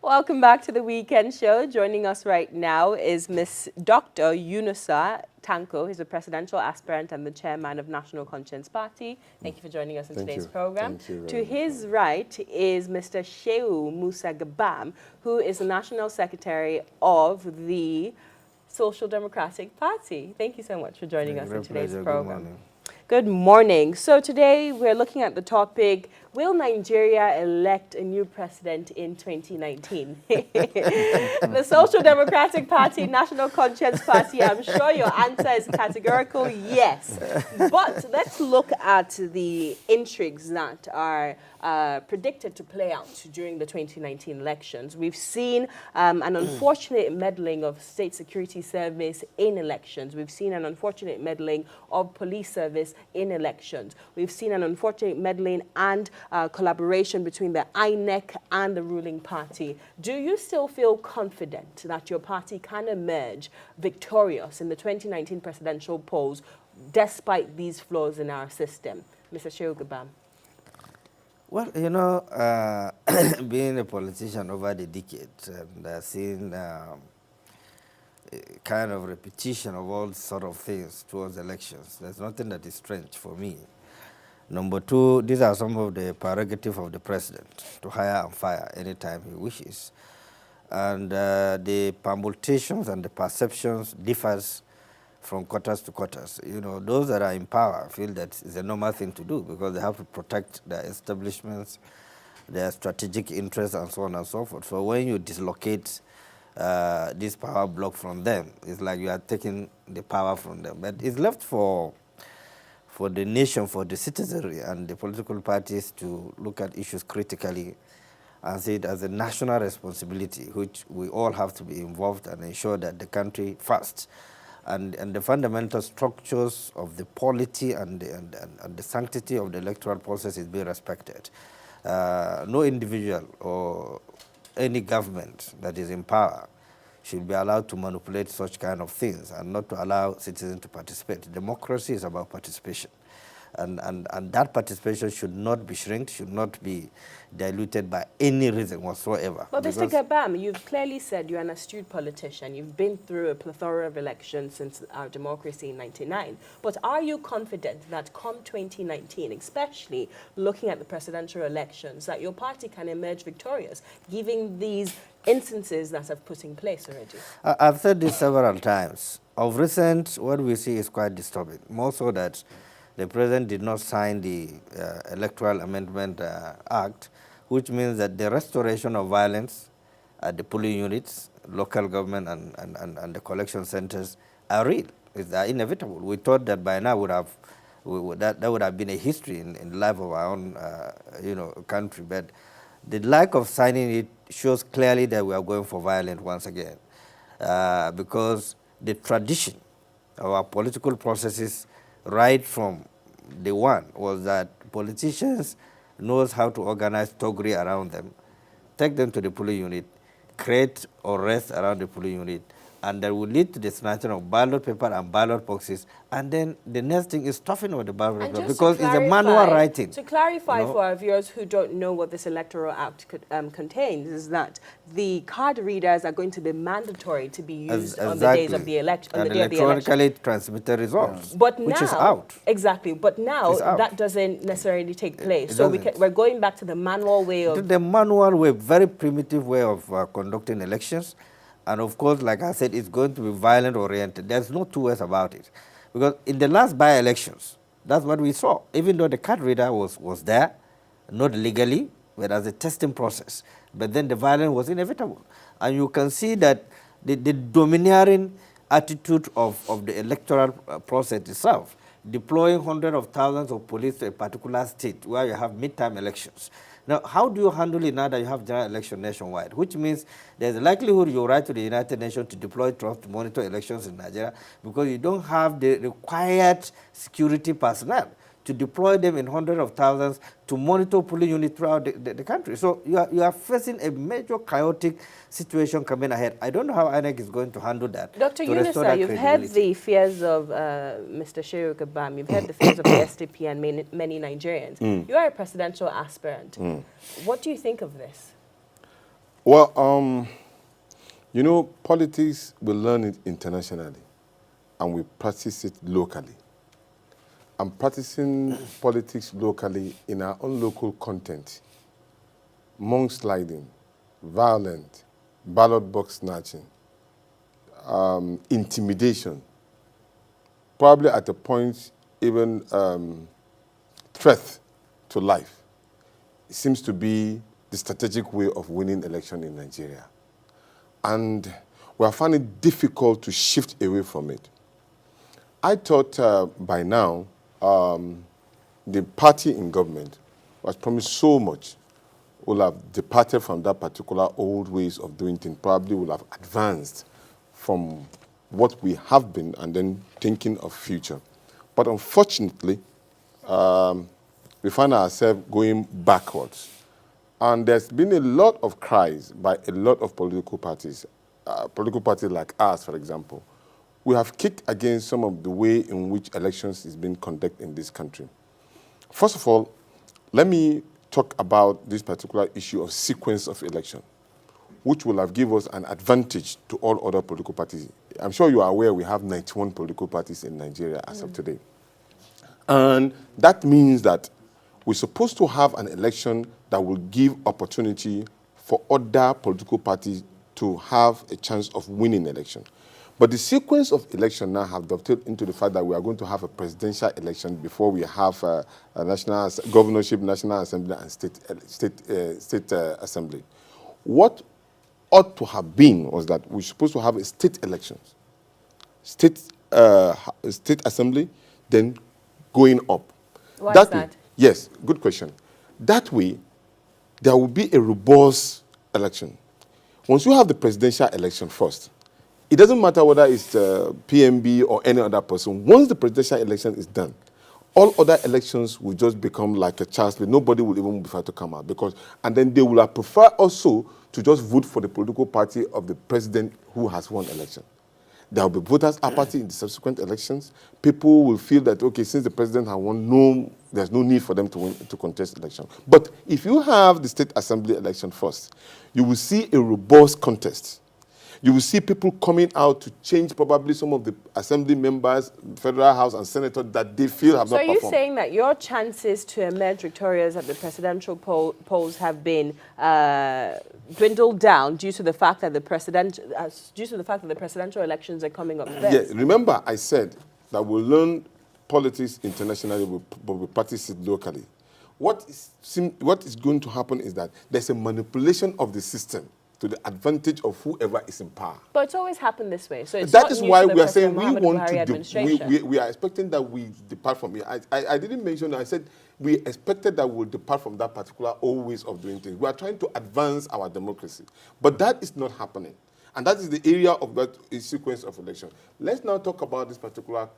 Welcome back to the Weekend Show. Joining us right now is Miss Dr. Yunusa Tanko. He's a presidential aspirant and the chairman of National Conscience Party. Thank you for joining us in today's program. To his right is Mr. Shehu Gabam, who is the National Secretary of the Social Democratic Party. Thank you so much for joining us in today's program. Good morning. So today we're looking at the topic, will Nigeria elect a new president in 2019? The Social Democratic Party, National Conscience Party, I'm sure your answer is categorical yes. But let's look at the intrigues that are predicted to play out during the 2019 elections. We've seen an unfortunate meddling of state security service in elections. We've seen an unfortunate meddling of police service in elections. We've seen an unfortunate meddling and collaboration between the INEC and the ruling party. Do you still feel confident that your party can emerge victorious in the 2019 presidential polls despite these flaws in our system? Mr. Shehu Gabam. Well, you know, being a politician over the decades and seeing kind of repetition of all sort of things towards elections, there's nothing that is strange for me. Number two, these are some of the prerogatives of the president to hire and fire anytime he wishes. And the permutations and the perceptions differs from quarters to quarters. You know, those that are in power feel that it's a normal thing to do because they have to protect their establishments, their strategic interests, and so on and so forth. So when you dislocate this power block from them, it's like you are taking the power from them. But it's left for the nation, for the citizenry, and the political parties to look at issues critically and see it as a national responsibility, which we all have to be involved and ensure that the country first. And the fundamental structures of the polity and the sanctity of the electoral process is being respected. No individual or any government that is in power should be allowed to manipulate such kind of things and not to allow citizens to participate. Democracy is about participation. And that participation should not be shrinked, should not be diluted by any reason whatsoever. But Mr. Gabam, you've clearly said you're an astute politician. You've been through a plethora of elections since our democracy in '99. But are you confident that come 2019, especially looking at the presidential elections, that your party can emerge victorious, given these instances that have put in place already? I've said this several times. Of recent, what we see is quite disturbing. More so that the president did not sign the Electoral Amendment Act, which means that the restoration of violence at the polling units, local government, and the collection centers are real. They are inevitable. We thought that by now that would have been a history in the life of our own country. But the lack of signing it shows clearly that we are going for violence once again, because the tradition of our political processes right from day one was that politicians knows how to organize toggery around them, take them to the polling unit, create unrest around the polling unit, and that will lead to the snatching of ballot paper and ballot boxes. And then the next thing is stuffing of the ballot paper because it's a manual writing. To clarify for our viewers who don't know what this Electoral Act contains, is that the card readers are going to be mandatory to be used on the days of the election. And electronically transmitted results, but which now, is out. Exactly, but now that doesn't necessarily take place. So we're going back to the manual way of... The manual way, very primitive way of conducting elections. And of course, like I said, it's going to be violent oriented. There's no two ways about it. Because in the last by-elections, that's what we saw. Even though the card reader was there, not legally, but as a testing process. But then the violence was inevitable. And you can see that the domineering attitude of the electoral process itself, deploying hundreds of thousands of police to a particular state where you have midterm elections. Now, how do you handle it now that you have general election nationwide? Which means there's a likelihood you write to the United Nations to deploy troops to monitor elections in Nigeria because you don't have the required security personnel to deploy them in hundreds of thousands to monitor polling units throughout the country. So you are facing a major chaotic situation coming ahead. I don't know how INEC is going to handle that. Dr. Yunusa, you've heard the fears of Mr. Shehu Gabam, you've heard the fears of the SDP and many Nigerians. You are a presidential aspirant. What do you think of this? Well, you know, politics, we learn it internationally, and we practice it locally. I'm practicing politics locally in our own local content. Monk sliding, violent, ballot box snatching, intimidation, probably at a point even threat to life. It seems to be the strategic way of winning election in Nigeria. And we are finding it difficult to shift away from it. I thought by now the party in government was promised so much, will have departed from that particular old ways of doing things, probably will have advanced from what we have been and then thinking of future. But unfortunately, we find ourselves going backwards. And there's been a lot of cries by a lot of political parties like ours, for example. We have kicked against some of the way in which elections is being conducted in this country. First of all, let me talk about this particular issue of sequence of election, which will have given us an advantage to all other political parties. I'm sure you are aware we have 91 political parties in Nigeria as of today. And that means that we're supposed to have an election that will give opportunity for other political parties to have a chance of winning election. But the sequence of election now have dovetailed into the fact that we are going to have a presidential election before we have a national governorship, national assembly, and state assembly. What ought to have been was that we're supposed to have a state elections, state assembly, then going up. Why is that? Yes, good question. That way, there will be a robust election. Once you have the presidential election first, it doesn't matter whether it's PMB or any other person. Once the presidential election is done, all other elections will just become like a chance. Nobody will even prefer to come out and then they will prefer also to just vote for the political party of the president who has won election. There will be voters' apathy in the subsequent elections. People will feel that, okay, since the president has won, there's no need for them to contest election. But if you have the state assembly election first, you will see a robust contest. You will see people coming out to change probably some of the assembly members, federal house and senators that they feel have not performed. So are you saying that your chances to emerge victorious at the presidential polls have been dwindled down due to the fact that the presidential elections are coming up first? Yeah, remember I said that we'll learn politics internationally, but we practice it locally. What is going to happen is that there's a manipulation of the system to the advantage of whoever is in power. But it's always happened this way. So it's that not is new why to the we are President saying we Muhammadu want Buhari to we are expecting that we depart from it. I didn't mention that. I said we expected that we'll depart from that particular old ways of doing things. We are trying to advance our democracy. But that is not happening. And that is the area of that sequence of election. Let's now talk about this particular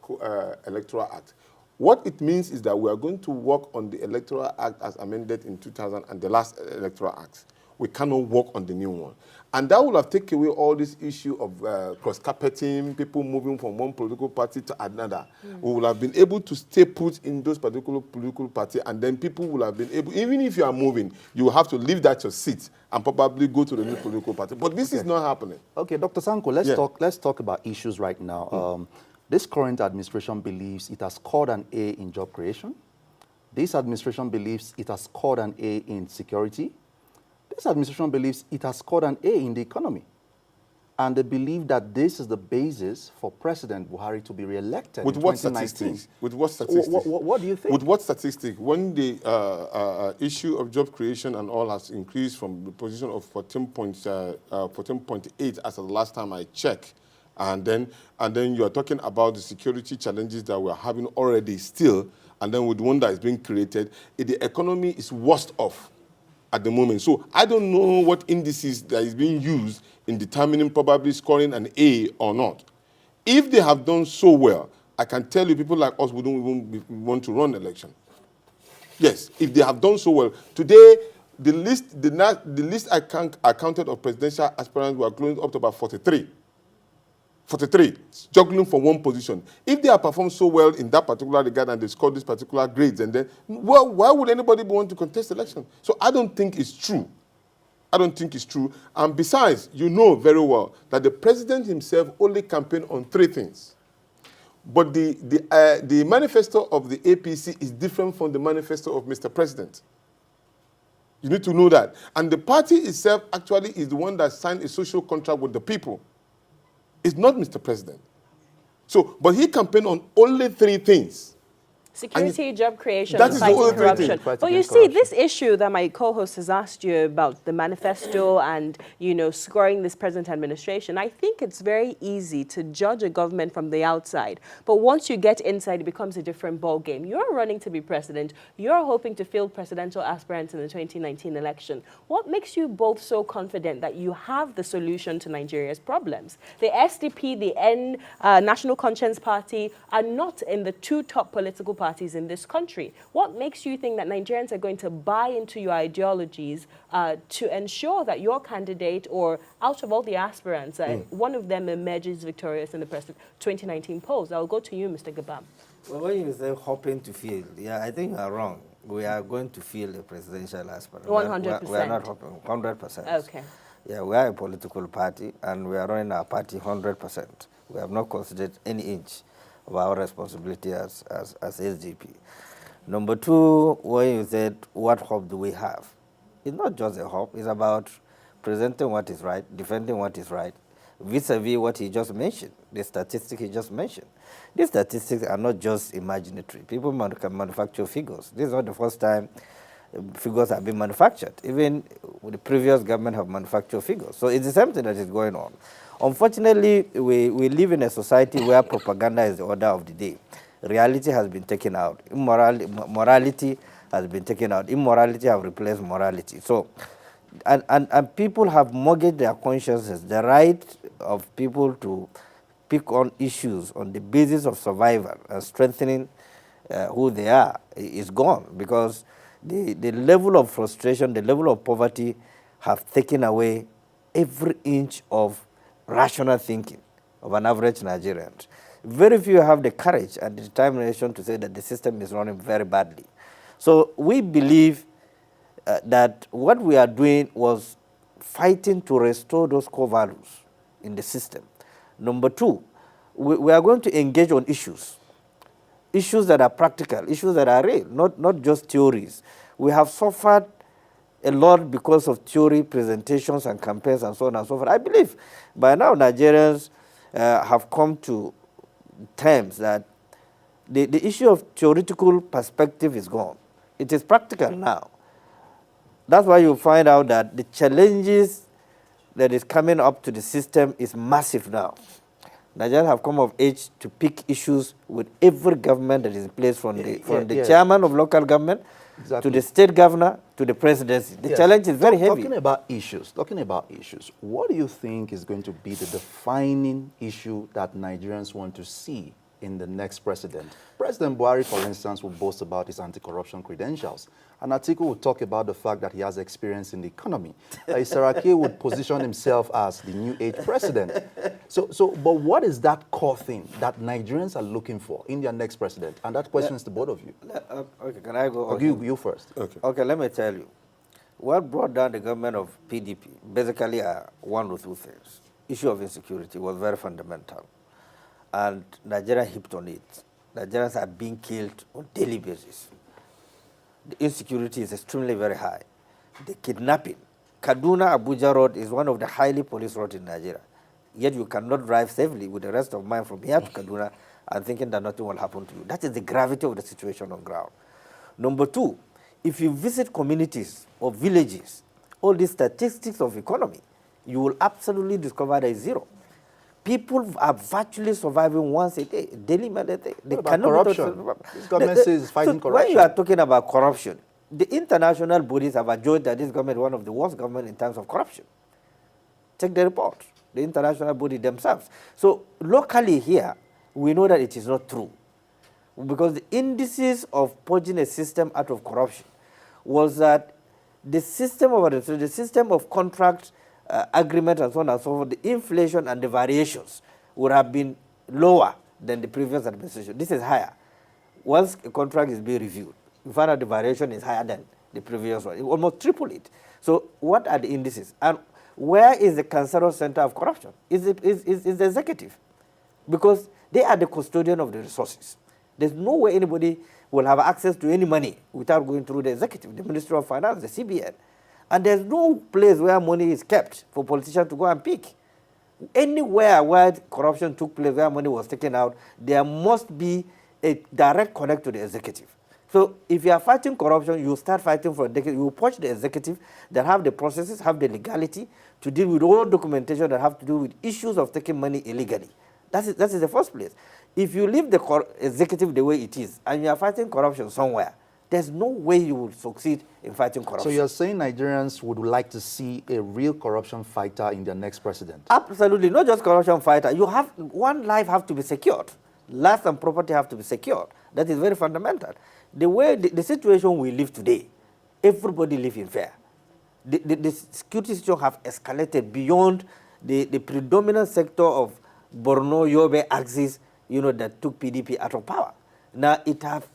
electoral act. What it means is that we are going to work on the electoral act as amended in 2000 and the last electoral act. We cannot work on the new one. And that will have taken away all this issue of cross-carpeting, people moving from one political party to another. We will have been able to stay put in those particular political parties, and then people will have been able, even if you are moving, you will have to leave that your seat and probably go to the new political party. But this is not happening. Okay, Dr. Tanko, let's talk about issues right now. This current administration believes it has scored an A in job creation. This administration believes it has scored an A in security. This administration believes it has scored an A in the economy. And they believe that this is the basis for President Buhari to be re-elected in 2019. Statistics? With what statistics? What do you think? With what statistics? When the issue of job creation and all has increased from the position of 14.8 as the last time I checked, and then you are talking about the security challenges that we are having already still, and then with one that is being created, the economy is worst off at the moment. So I don't know what indices that is being used in determining probably scoring an A or not. If they have done so well, I can tell you people like us wouldn't even want to run election. Yes, if they have done so well. Today, the list I counted of presidential aspirants were close up to about 43. 43, juggling for one position. If they have performed so well in that particular regard and they scored these particular grades, and then, well, why would anybody want to contest election? So I don't think it's true. I don't think it's true. And besides, you know very well that the president himself only campaigned on 3 things. But the manifesto of the APC is different from the manifesto of Mr. President. You need to know that. And the party itself actually is the one that signed a social contract with the people. It's not Mr. President. So, but he campaigned on only 3 things. Security, job creation, that and is fighting the only corruption. thing. But you see, this issue that my co-host has asked you about, the manifesto and, you know, scoring this present administration, I think it's very easy to judge a government from the outside. But once you get inside, it becomes a different ballgame. You're running to be president. You're hoping to field presidential aspirants in the 2019 election. What makes you both so confident that you have the solution to Nigeria's problems? The SDP, the National Conscience Party are not in the 2 top political parties in this country. What makes you think that Nigerians are going to buy into your ideologies to ensure that your candidate, or out of all the aspirants, one of them emerges victorious in the 2019 polls? I'll go to you, Mr. Gabam. Well, when you say hoping to field, yeah, I think you are wrong. We are going to field a presidential aspirant. 100%. We are not hoping, 100%. Okay. Yeah, we are a political party, and we are running our party 100%. We have not considered any inch of our responsibility as SDP. Number 2, when you said, what hope do we have? It's not just a hope. It's about presenting what is right, defending what is right, vis-a-vis what he just mentioned, the statistics he just mentioned. These statistics are not just imaginatory. People can manufacture figures. This is not the first time figures have been manufactured. Even the previous government have manufactured figures. So it's the same thing that is going on. Unfortunately, we live in a society where propaganda is the order of the day. Reality has been taken out. Morality has been taken out. Immorality has replaced morality. So, and people have mortgaged their consciences. The right of people to pick on issues on the basis of survival and strengthening who they are is gone, because the level of frustration, the level of poverty have taken away every inch of rational thinking of an average Nigerian. Very few have the courage and the determination to say that the system is running very badly. So we believe that what we are doing was fighting to restore those core values in the system. Number 2, we are going to engage on issues that are practical, issues that are real, not just theories. We have suffered a lot because of theory, presentations, and campaigns, and so on and so forth. I believe by now Nigerians have come to terms that the issue of theoretical perspective is gone. It is practical now. That's why you find out that the challenges that is coming up to the system is massive now. Nigerians have come of age to pick issues with every government that is in place, from the chairman of local government to the state governor to the presidency. The challenge is very heavy. Talking about issues, what do you think is going to be the defining issue that Nigerians want to see in the next president? President Buhari, for instance, will boast about his anti-corruption credentials. An article would talk about the fact that he has experience in the economy. Saraki would position himself as the new age president. But what is that core thing that Nigerians are looking for in their next president? And that question is to both of you. Okay, can I go? Okay. You first. Okay, let me tell you. What brought down the government of PDP basically are 1 or 2 things. Issue of insecurity was very fundamental, and Nigeria hipped on it. Nigerians are being killed on a daily basis. The insecurity is extremely very high. The kidnapping. Kaduna-Abuja road is one of the highly policed roads in Nigeria. Yet you cannot drive safely with the rest of mine from here to Kaduna and thinking that nothing will happen to you. That is the gravity of the situation on ground. Number 2, if you visit communities or villages, all these statistics of economy, you will absolutely discover there is zero. People are virtually surviving once a day, daily meal a day. They cannot corruption. This government says it's fighting corruption. When you are talking about corruption, the international bodies have adjudged that this government is one of the worst governments in terms of corruption. Take the report, the international body themselves. So locally here, we know that it is not true, because the indices of purging a system out of corruption was that the system of contract agreement and so on and so forth, the inflation and the variations would have been lower than the previous administration. This is higher. Once a contract is being reviewed, you find out the variation is higher than the previous one. It almost tripled it. So what are the indices? And where is the cancerous center of corruption? Is the executive. Because they are the custodian of the resources. There's no way anybody will have access to any money without going through the executive, the Ministry of Finance, the CBN. And there's no place where money is kept for politicians to go and pick. Anywhere where corruption took place, where money was taken out, there must be a direct connect to the executive. So if you are fighting corruption, you start fighting for a decade. You push the executive that have the processes, have the legality to deal with all documentation that have to do with issues of taking money illegally. That is the first place. If you leave the executive the way it is and you are fighting corruption somewhere, there's no way you will succeed in fighting corruption. So you're saying Nigerians would like to see a real corruption fighter in their next president? Absolutely, not just corruption fighter. You have one life have to be secured. Life and property have to be secured. That is very fundamental. The way the situation we live today, everybody live in fear. The security situation have escalated beyond the predominant sector of Borno, Yobe axis, that took PDP out of power. Now it have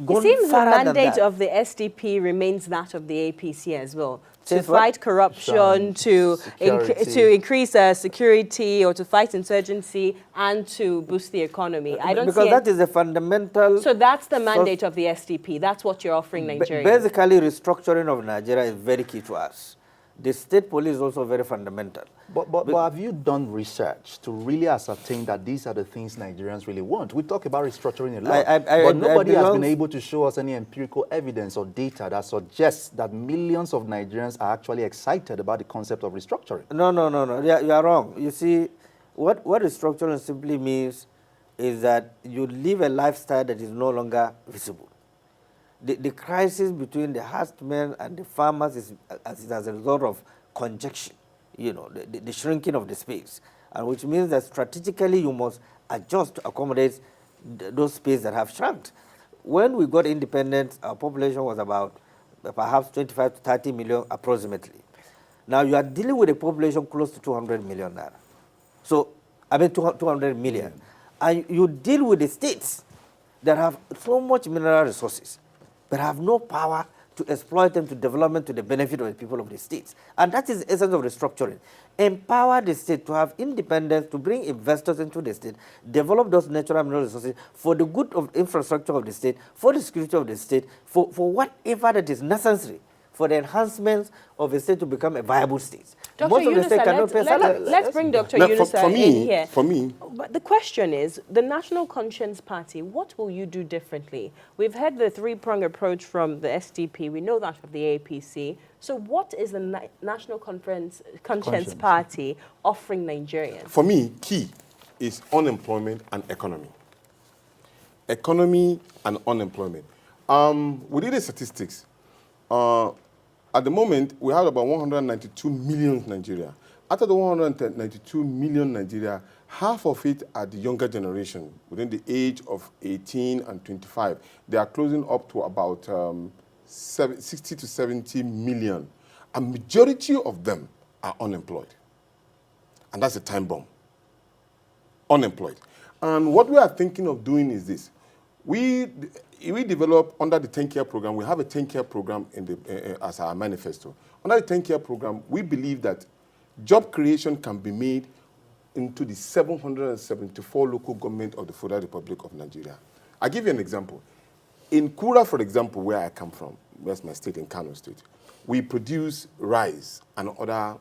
gone It seems the farther than mandate that. of the SDP remains that of the APC as well. To Says what? fight corruption, to increase security, or to fight insurgency, and to boost the economy. I don't because see that is a fundamental. So that's the mandate of the SDP. That's what you're offering Nigerians. Basically, restructuring of Nigeria is very key to us. The state police is also very fundamental. But have you done research to really ascertain that these are the things Nigerians really want? We talk about restructuring a lot, but nobody has been able to show us any empirical evidence or data that suggests that millions of Nigerians are actually excited about the concept of restructuring. No. You are wrong. You see, what restructuring simply means is that you live a lifestyle that is no longer visible. The crisis between the herdsmen and the farmers is as a result of conjunction, the shrinking of the space, and which means that strategically you must adjust to accommodate those spaces that have shrunk. When we got independence, our population was about perhaps 25 to 30 million approximately. Now you are dealing with a population close to 200 million naira. So, 200 million. And you deal with the states that have so much mineral resources, but have no power to exploit them to development to the benefit of the people of the states. And that is the essence of restructuring. Empower the state to have independence, to bring investors into the state, develop those natural mineral resources for the good of infrastructure of the state, for the security of the state, for whatever that is necessary for the enhancements of the state to become a viable state. Dr. Most of the state cannot pay salary. Let's bring Dr. Now, Yunusa in here. For me, But the question is, the National Conscience Party, what will you do differently? We've had the three-pronged approach from the SDP. We know that of the APC. So what is the National Conscience Party offering Nigerians? For me, key is unemployment and economy. Economy and unemployment. We did the statistics. At the moment, we have about 192 million in Nigeria. Out of the 192 million Nigeria, half of it are the younger generation, within the age of 18 and 25. They are closing up to about 60 to 70 million. A majority of them are unemployed. And that's a time bomb. Unemployed. And what we are thinking of doing is this. We develop under the 10-Care program. We have a 10-Care program in the, as our manifesto. Under the 10-Care program, we believe that job creation can be made into the 774 local government of the Federal Republic of Nigeria. I'll give you an example. In Kura, for example, where I come from, where's my state, in Kano State, we produce rice and other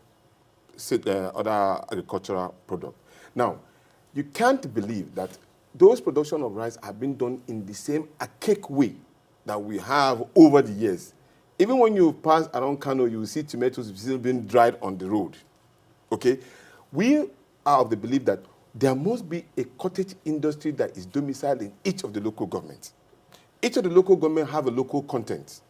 agricultural products. Now, you can't believe that those production of rice have been done in the same archaic way that we have over the years. Even when you pass around Kano, you will see tomatoes still being dried on the road. Okay? We are of the belief that there must be a cottage industry that is domiciled in each of the local governments. Each of the local governments have a local content.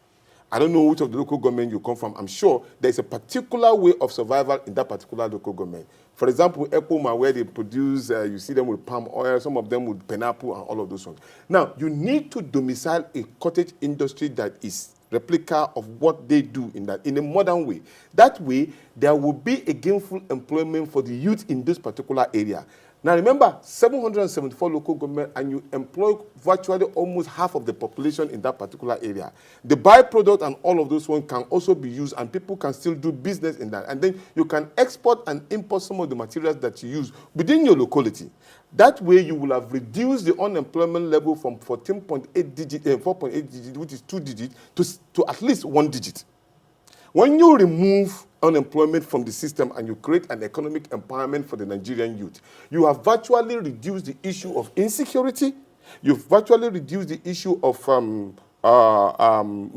I don't know which of the local government you come from. I'm sure there's a particular way of survival in that particular local government. For example, Ekoma, where they produce, you see them with palm oil, some of them with pineapple and all of those ones. Now, you need to domicile a cottage industry that is replica of what they do in a modern way. That way, there will be a gainful employment for the youth in this particular area. Now remember, 774 local government, and you employ virtually almost half of the population in that particular area. The byproduct and all of those ones can also be used, and people can still do business in that. And then you can export and import some of the materials that you use within your locality. That way you will have reduced the unemployment level from 4.8 digit, which is 2 digits, to at least 1 digit. When you remove unemployment from the system and you create an economic empowerment for the Nigerian youth, you have virtually reduced the issue of insecurity, you've virtually reduced the issue of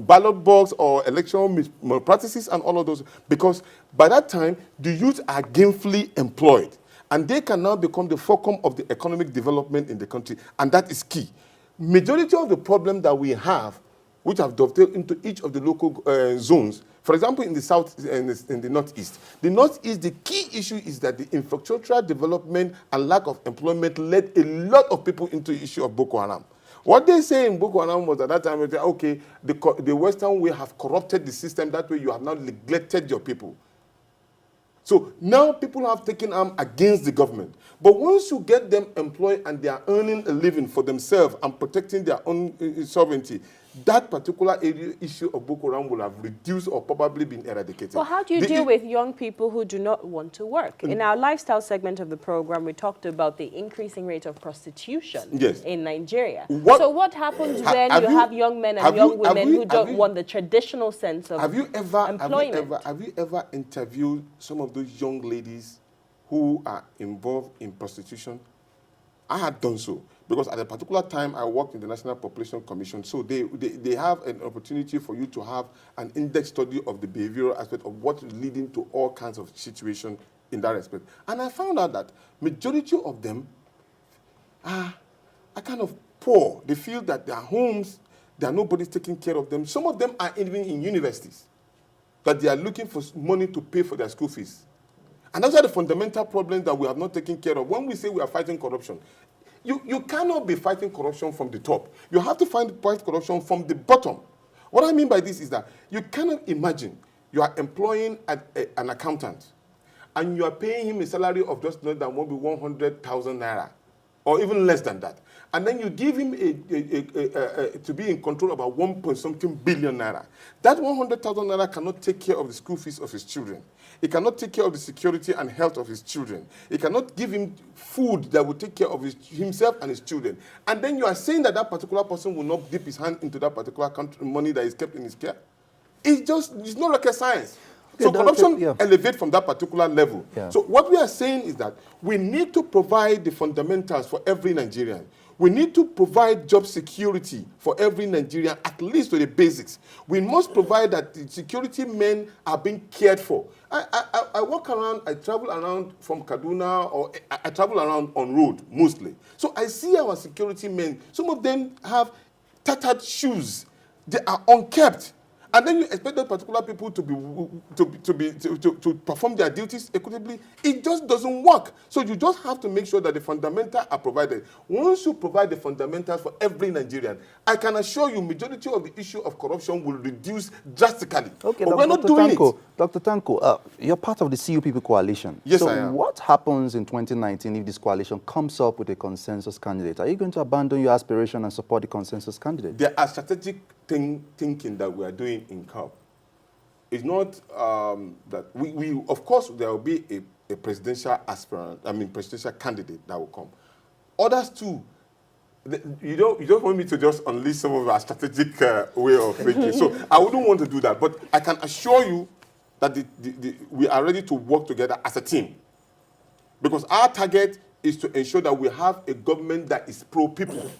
ballot box or election malpractices and all of those, because by that time, the youth are gainfully employed, and they can now become the fulcrum of the economic development in the country, and that is key. Majority of the problem that we have, which have dovetailed into each of the local zones. For example, in the south and in the northeast. The northeast, the key issue is that the infrastructural development and lack of employment led a lot of people into the issue of Boko Haram. What they say in Boko Haram was at that time, okay, the Western way have corrupted the system. That way you have now neglected your people. So now people have taken arm against the government. But once you get them employed and they are earning a living for themselves and protecting their own sovereignty, that particular issue of Boko Haram will have reduced or probably been eradicated. Well, how do you deal with young people who do not want to work? In our lifestyle segment of the program, we talked about the increasing rate of prostitution in Nigeria. So what happens when you have young men and young women who don't want the traditional sense of employment? Have you ever interviewed some of those young ladies who are involved in prostitution? I had done so, because at a particular time I worked in the National Population Commission, so they have an opportunity for you to have an in-depth study of the behavioral aspect of what is leading to all kinds of situations in that respect. And I found out that majority of them are kind of poor. They feel that their homes, nobody's taking care of them. Some of them are even in universities, that they are looking for money to pay for their school fees. And those are the fundamental problems that we have not taken care of. When we say we are fighting corruption, you cannot be fighting corruption from the top. You have to fight corruption from the bottom. What I mean by this is that you cannot imagine you are employing an accountant and you are paying him a salary of just less than maybe 100,000 naira, or even less than that. And then you give him to be in control of about 1.something billion naira. That 100,000 naira cannot take care of the school fees of his children. It cannot take care of the security and health of his children. It cannot give him food that will take care of himself and his children. And then you are saying that that particular person will not dip his hand into that particular money that is kept in his care? It's not rocket science. Okay, so corruption elevates from that particular level. Yeah. So what we are saying is that we need to provide the fundamentals for every Nigerian. We need to provide job security for every Nigerian, at least to the basics. We must provide that the security men are being cared for. I walk around, I travel around from Kaduna, or I travel around on road mostly. So I see our security men. Some of them have tattered shoes. They are unkept. And then you expect those particular people to perform their duties equitably. It just doesn't work. So you just have to make sure that the fundamentals are provided. Once you provide the fundamentals for every Nigerian, I can assure you majority of the issue of corruption will reduce drastically. Okay, but we're not doing it. Dr. Tanko, you're part of the CUPP coalition. Yes, so I am. What happens in 2019 if this coalition comes up with a consensus candidate? Are you going to abandon your aspiration and support the consensus candidate? There are strategic thinking that we are doing in CUP. It's not that we of course there will be a presidential presidential candidate that will come. Others too. You don't want me to just unleash some of our strategic way of thinking. So I wouldn't want to do that. But I can assure you that we are ready to work together as a team. Because our target is to ensure that we have a government that is pro-people.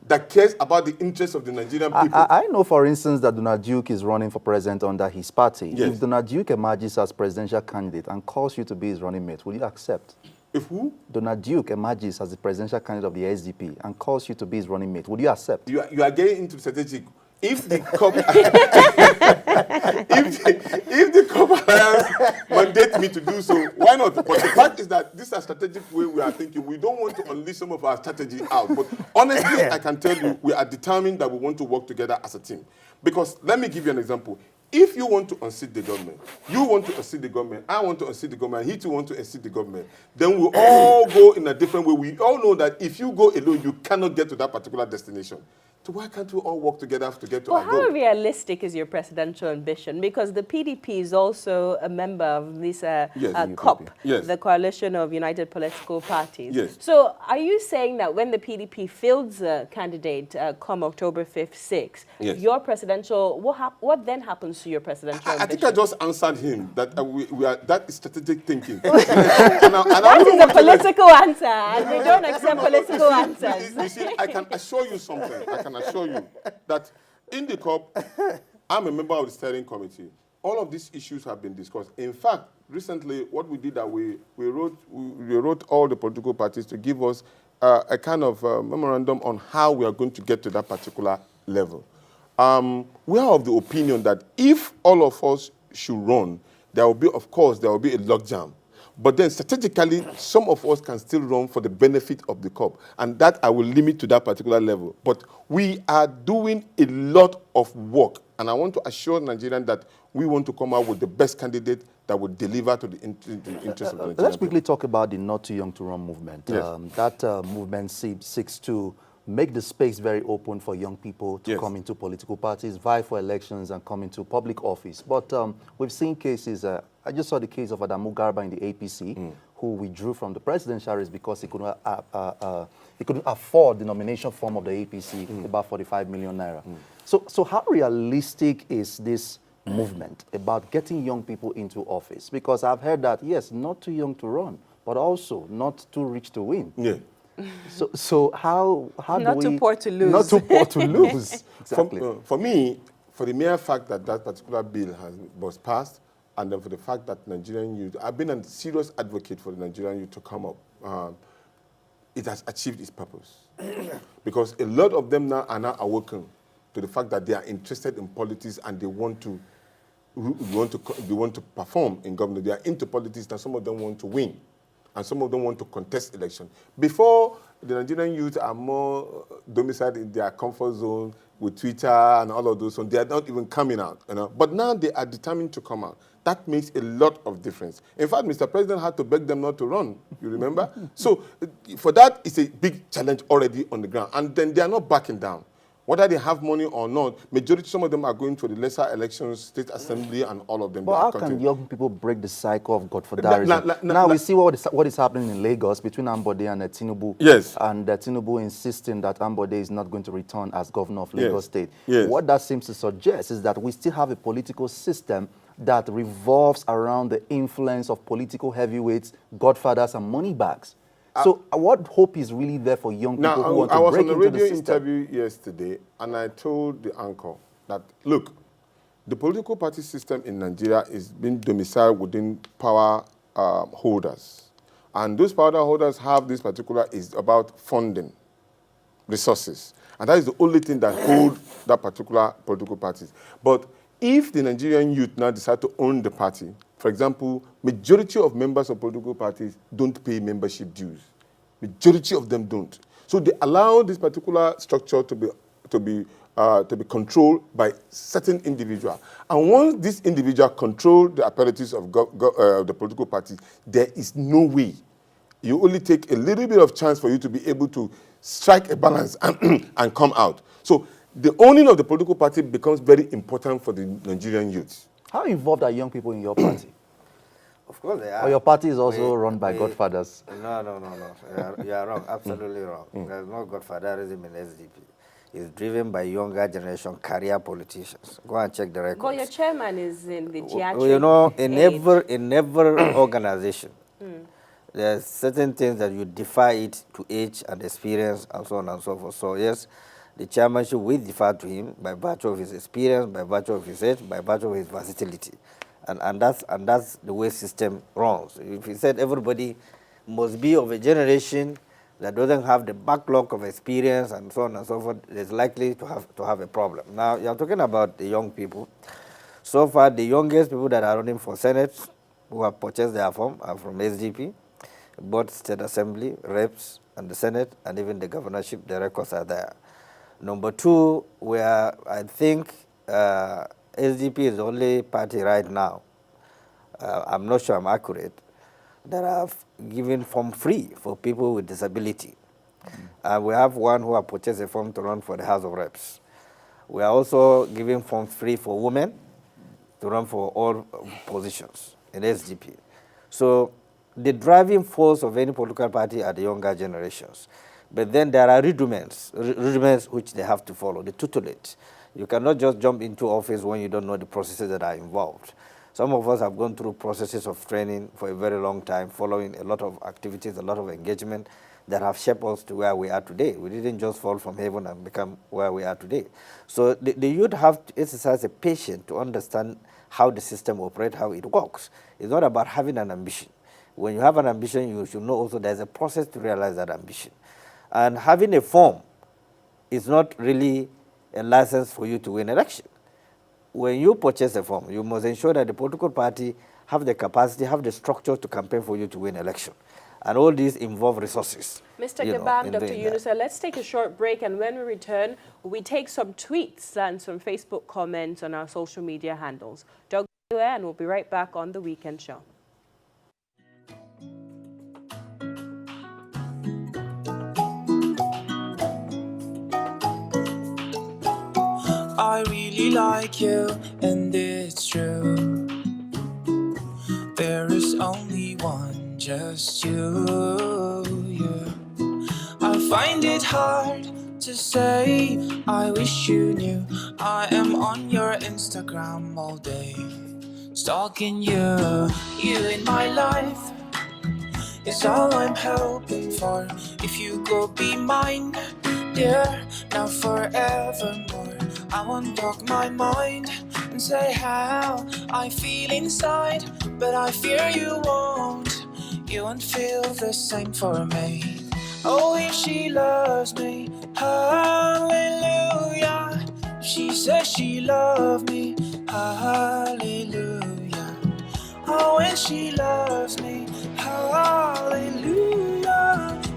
That cares about the interests of the Nigerian people. I know, for instance, that Donald Duke is running for president under his party. Yes. If Donald Duke emerges as presidential candidate and calls you to be his running mate, will you accept? If who? Donald Duke emerges as the presidential candidate of the SDP and calls you to be his running mate, would you accept? You are getting into strategic. If the CUP if the CUP Alliance mandate me to do so, why not? But the fact is that this is a strategic way we are thinking. We don't want to unleash some of our strategy out. But honestly, I can tell you, we are determined that we want to work together as a team. Because let me give you an example. if you want to unseat the government, you want to unseat the government, I want to unseat the government, he too want to unseat the government, then we all go in a different way. We all know that if you go alone, you cannot get to that particular destination. So why can't we all work together to get to our goal? How realistic is your presidential ambition? Because the PDP is also a member of this COP, the Coalition of United Political Parties. Yes. So are you saying that when the PDP fields a candidate come October 5th, 6th, your presidential, what then happens to your presidential ambition? I think I just answered him that we are, that is strategic thinking. That is a political answer, and we don't accept political answers. You see, I can assure you something. I can assure you that in the COP, I'm a member of the steering committee. All of these issues have been discussed. In fact, recently, what we did that we wrote all the political parties to give us a kind of memorandum on how we are going to get to that particular level. We are of the opinion that if all of us should run, there will be, of course, there will be a logjam. But then strategically, some of us can still run for the benefit of the COP. And that I will limit to that particular level. But we are doing a lot of work. And I want to assure Nigerians that we want to come out with the best candidate that would deliver to the interest of the Nigerian Let's quickly talk about the Not Too Young to Run movement. Yes. That movement seeks to make the space very open for young people to come into political parties, vie for elections, and come into public office. But we've seen cases, I just saw the case of Adamu Garba in the APC, who withdrew from the presidential race because he couldn't afford the nomination form of the APC, about 45 million naira. So how realistic is this movement about getting young people into office? Because I've heard that, yes, not too young to run, but also not too rich to win. Yeah. So how not do we... too poor to lose. Not too poor to lose. Exactly. For me, for the mere fact that that particular bill was passed, and then for the fact that Nigerian youth, I've been a serious advocate for the Nigerian youth to come up. It has achieved its purpose. Because a lot of them now are now awoken to the fact that they are interested in politics and they want to perform in government. They are into politics and some of them want to win. And some of them want to contest election. Before, the Nigerian youth are more domiciled in their comfort zone with Twitter and all of those, so they are not even coming out. You know? But now they are determined to come out. That makes a lot of difference. In fact, Mr. President had to beg them not to run, you remember? So for that, it's a big challenge already on the ground. And then they are not backing down. Whether they have money or not, majority, some of them are going to the lesser elections, state assembly, and all of them. But how can young people break the cycle of godfatherism? Now we see what is happening in Lagos between Ambode and Tinubu. Yes. And Tinubu insisting that Ambode is not going to return as governor of Lagos State. Yes. What that seems to suggest is that we still have a political system that revolves around the influence of political heavyweights, godfathers, and money bags. So what hope is really there for young people who want to break into the system? I was on a radio interview yesterday, and I told the anchor that, look, the political party system in Nigeria is being domiciled within power holders. And those power holders have this particular, is about funding, resources. And that is the only thing that holds that particular political parties. But if the Nigerian youth now decide to own the party, for example, majority of members of political parties don't pay membership dues. Majority of them don't. So they allow this particular structure to be controlled by certain individual. And once this individual control the apparatus of the political party, there is no way. You only take a little bit of chance for you to be able to strike a balance and come out. So the owning of the political party becomes very important for the Nigerian youth. How involved are young people in your party? Of course they are. Or your party is also run by godfathers? No. You are wrong, absolutely wrong. There's no godfatherism in SDP. It's driven by younger generation career politicians. Go and check the records. But your chairman is in the geriatric You know, in every organization, there's certain things that you defy it to age and experience and so on and so forth. So yes, the chairmanship will defer to him by virtue of his experience, by virtue of his age, by virtue of his versatility. And that's the way system runs. If he said everybody must be of a generation that doesn't have the backlog of experience and so on and so forth, it's likely to have a problem. Now, you're talking about the young people. So far, the youngest people that are running for Senate who have purchased their form are from SDP, both State Assembly, Reps, and the Senate, and even the governorship, the records are there. Number two, where I think SDP is the only party right now, I'm not sure I'm accurate, that have given form free for people with disability. We have one who have purchased a form to run for the House of Reps. We are also giving form free for women to run for all positions in SDP. So the driving force of any political party are the younger generations. But then there are rudiments which they have to follow, the tutelage. You cannot just jump into office when you don't know the processes that are involved. Some of us have gone through processes of training for a very long time, following a lot of activities, a lot of engagement that have shaped us to where we are today. We didn't just fall from heaven and become where we are today. So the youth have to exercise a patience to understand how the system operates, how it works. It's not about having an ambition. When you have an ambition, you should know also there's a process to realize that ambition. And having a form is not really a license for you to win election. When you purchase a form, you must ensure that the political party have the capacity, have the structure to campaign for you to win election. And all these involve resources. Mr. Gabam, Dr. Yunusa, let's take a short break, and when we return, we take some tweets and some Facebook comments on our social media handles. Don't go anywhere, and we'll be right back on The Weekend Show. I really like you, and it's true. There is only one, just you, yeah. I find it hard to say, I wish you knew. I am on your Instagram all day, stalking you. You in my life is all I'm hoping for. If you go be mine, dear, now forevermore. I won't talk my mind and say how I feel inside, but I fear you won't feel the same for me. Oh, if she loves me, hallelujah. If she says she loves me, hallelujah. Oh, when she loves me, hallelujah.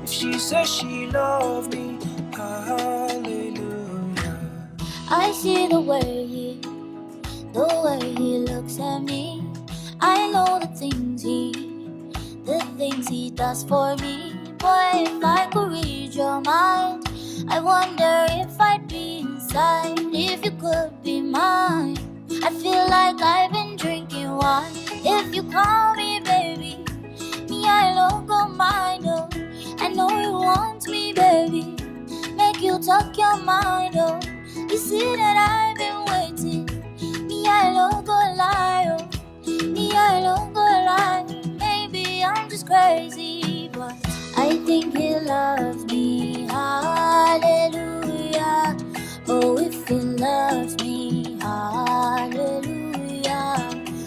If she says she loves me, hallelujah. I see the way he looks at me. I know the things he does for me. Boy, if I could read your mind, I wonder if I'd be inside, if you could be mine. I feel like I've been drinking wine. If you call me baby, me I don't go mind, oh. I know you want me, baby, make you talk your mind, oh. You see that I've been waiting, me I don't go lie, oh. Me I don't go lie. Maybe I'm just crazy, but I think he loves me, hallelujah. Oh, if he loves me, hallelujah.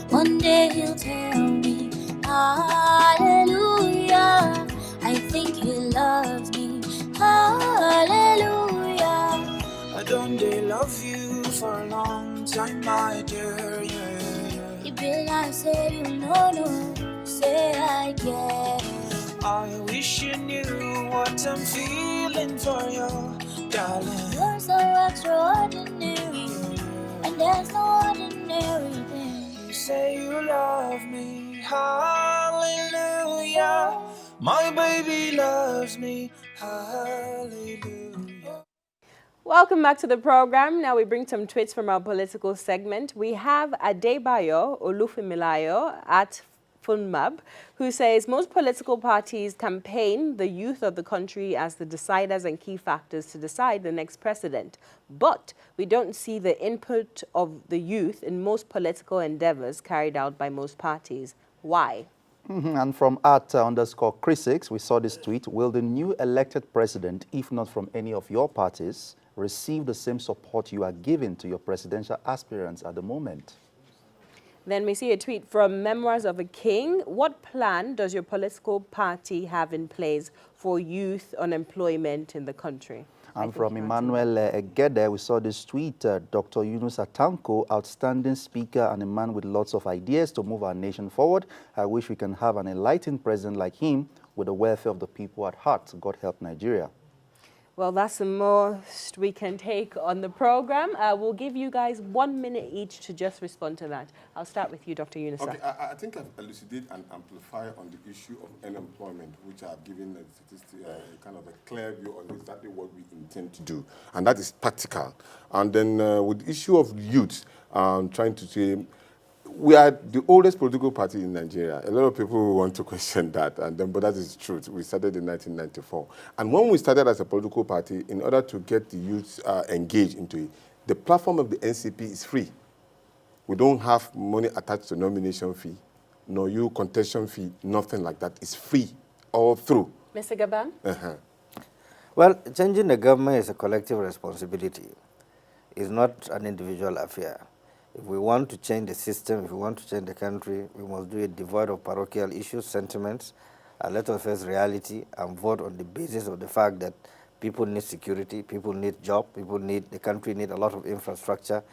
One day he'll tell me, hallelujah. I think he loves me, hallelujah. I don't they love you for a long time, my dear, yeah, yeah. It be like say you know, no, say I get it. I wish you knew what I'm feeling for you, darling. You're so extraordinary, and there's no ordinary thing. You say you love me, hallelujah. My baby loves me, hallelujah. Welcome back to the program. Now we bring some tweets from our political segment. We have Adebayo Olufemilayo at Funmab, who says most political parties campaign the youth of the country as the deciders and key factors to decide the next president. But we don't see the input of the youth in most political endeavors carried out by most parties. Why? And from @_Chris6, we saw this tweet. Will the new elected president, if not from any of your parties, receive the same support you are giving to your presidential aspirants at the moment? Then we see a tweet from Memoirs of a King. What plan does your political party have in place for youth unemployment in the country? And from Emmanuel Egede, we saw this tweet. Dr. Yunusa Tanko, outstanding speaker and a man with lots of ideas to move our nation forward. I wish we can have an enlightened president like him with the welfare of the people at heart. God help Nigeria. Well, that's the most we can take on the program. We'll give you guys 1 minute each to just respond to that. I'll start with you, Dr. Yunusa. Okay, I think I've elucidated and amplified on the issue of unemployment, which I've given kind of a clear view on exactly what we intend to do. And that is practical. And then with the issue of youth, trying to say, we are the oldest political party in Nigeria. A lot of people want to question that, but that is the truth. We started in 1994. And when we started as a political party, in order to get the youth engaged into it, the platform of the NCP is free. We don't have money attached to nomination fee, no contention fee, nothing like that. It's free all through. Mr. Gabam? Well, changing the government is a collective responsibility. It's not an individual affair. If we want to change the system, if we want to change the country, we must do it devoid of parochial issues, sentiments, and let us face reality and vote on the basis of the fact that people need security, people need job, the country need a lot of infrastructure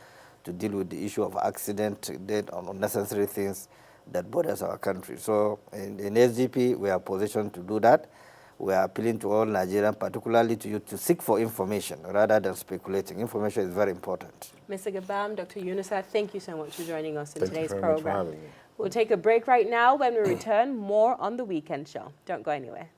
to deal with the issue of accident, death, and unnecessary things that borders our country. So in SDP, we are positioned to do that. We are appealing to all Nigerians, particularly to you, to seek for information rather than speculating. Information is very important. Mr. Gabam, Dr. Yunusa, thank you so much for joining us in Thank today's you very much for program. having me. We'll take a break right now. When we return, more on The Weekend Show. Don't go anywhere.